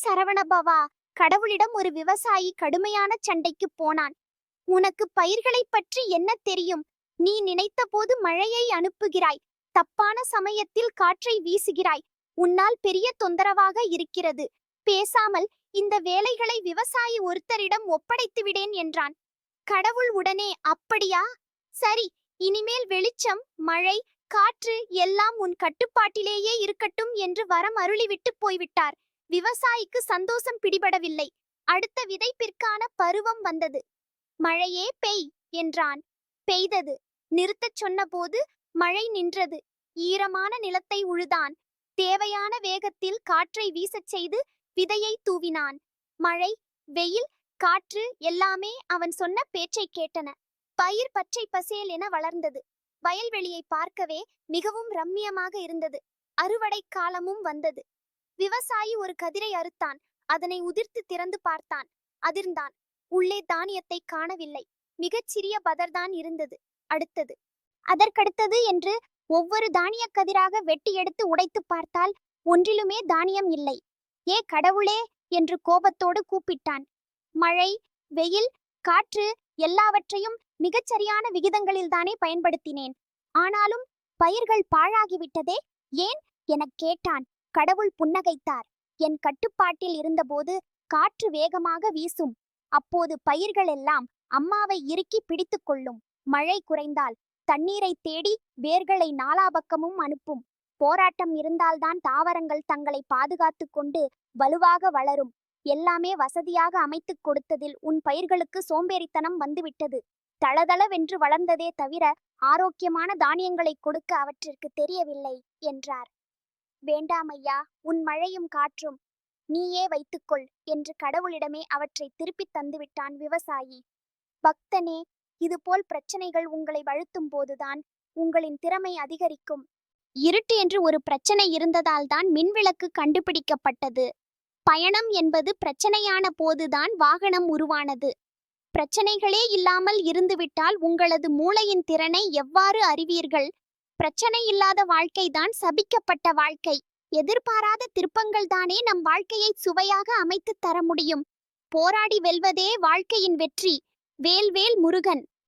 சரவணபவா. கடவுளிடம் ஒரு விவசாயி கடுமையான சண்டைக்கு போனான். உனக்கு பயிர்களைப் பற்றி என்ன தெரியும்? நீ நினைத்தபோது மழையை அனுப்புகிறாய், தப்பான சமயத்தில் காற்றை வீசுகிறாய். உன்னால் பெரிய தொந்தரவாக இருக்கிறது. பேசாமல் இந்த வேலைகளை விவசாயி ஒருத்தரிடம் ஒப்படைத்து விடேன் என்றான். கடவுள் உடனே, அப்படியா? சரி, இனிமேல் வெளிச்சம், மழை, காற்று எல்லாம் உன் கட்டுப்பாட்டிலேயே இருக்கட்டும் என்று வரம் அருளிவிட்டு போய்விட்டார். விவசாயிக்கு சந்தோஷம் பிடிபடவில்லை. அடுத்த விதைப்பிற்கான பருவம் வந்தது. மழையே பெய் என்றான். பெய்தது. நிறுத்தச் சொன்னபோது மழை நின்றது. ஈரமான நிலத்தை உழுதான். தேவையான வேகத்தில் காற்றை வீசச் செய்து விதையை தூவினான். மழை, வெயில், காற்று எல்லாமே அவன் சொன்ன பேச்சை கேட்டன. பயிர் பச்சை பசேல் என வளர்ந்தது. வயல்வெளியை பார்க்கவே மிகவும் ரம்மியமாக இருந்தது. அறுவடை காலமும் வந்தது. விவசாயி ஒரு கதிரை அறுத்தான். அதனை உதிர்த்து திறந்து பார்த்தான். அதிர்ந்தான். உள்ளே தானியத்தை காணவில்லை. மிகச் சிறிய பதர்தான் இருந்தது. அடுத்தது, அதற்கடுத்தது என்று ஒவ்வொரு தானிய கதிராக வெட்டி எடுத்து உடைத்து பார்த்தால் ஒன்றிலுமே தானியம் இல்லை. ஏ கடவுளே என்று கோபத்தோடு கூப்பிட்டான். மழை, வெயில், காற்று எல்லாவற்றையும் மிகச்சரியான விகிதங்களில்தானே பயன்படுத்தினேன். ஆனாலும் பயிர்கள் பாழாகிவிட்டதே, ஏன் எனக் கேட்டான். கடவுள் புன்னகைத்தார். என் கட்டுப்பாட்டில் இருந்தபோது காற்று வேகமாக வீசும். அப்போது பயிர்கள் எல்லாம் அம்மாவை இறுக்கி பிடித்து கொள்ளும். மழை குறைந்தால் தண்ணீரை தேடி வேர்களை நாலாபக்கமும் அனுப்பும். போராட்டம் இருந்தால்தான் தாவரங்கள் தங்களை பாதுகாத்து கொண்டு வலுவாக வளரும். எல்லாமே வசதியாக அமைத்துக் கொடுத்ததில் உன் பயிர்களுக்கு சோம்பேறித்தனம் வந்துவிட்டது. தளதளவென்று வளர்ந்ததே தவிர ஆரோக்கியமான தானியங்களை கொடுக்க அவற்றிற்கு தெரியவில்லை என்றார். வேண்டாமையா, உன் மழையும் காற்றும் நீயே வைத்துக்கொள் என்று கடவுளிடமே அவற்றை திருப்பித் தந்துவிட்டான் விவசாயி. பக்தனே, இதுபோல் பிரச்சனைகள் உங்களை வழுத்தும் போதுதான் உங்களின் திறமை அதிகரிக்கும். இருட்டு என்று ஒரு பிரச்சனை இருந்ததால்தான் மின்விளக்கு கண்டுபிடிக்கப்பட்டது. பயணம் என்பது பிரச்சனையான போதுதான் வாகனம் உருவானது. பிரச்சனைகளே இல்லாமல் இருந்துவிட்டால் உங்களது மூளையின் திறனை எவ்வாறு அறிவீர்கள்? பிரச்சனை இல்லாத வாழ்க்கைதான் சபிக்கப்பட்ட வாழ்க்கை. எதிர்பாராத திருப்பங்கள் தானே நம் வாழ்க்கையை சுவையாக அமைத்து தர முடியும். போராடி வெல்வதே வாழ்க்கையின் வெற்றி. வேல்வேல் முருகன்.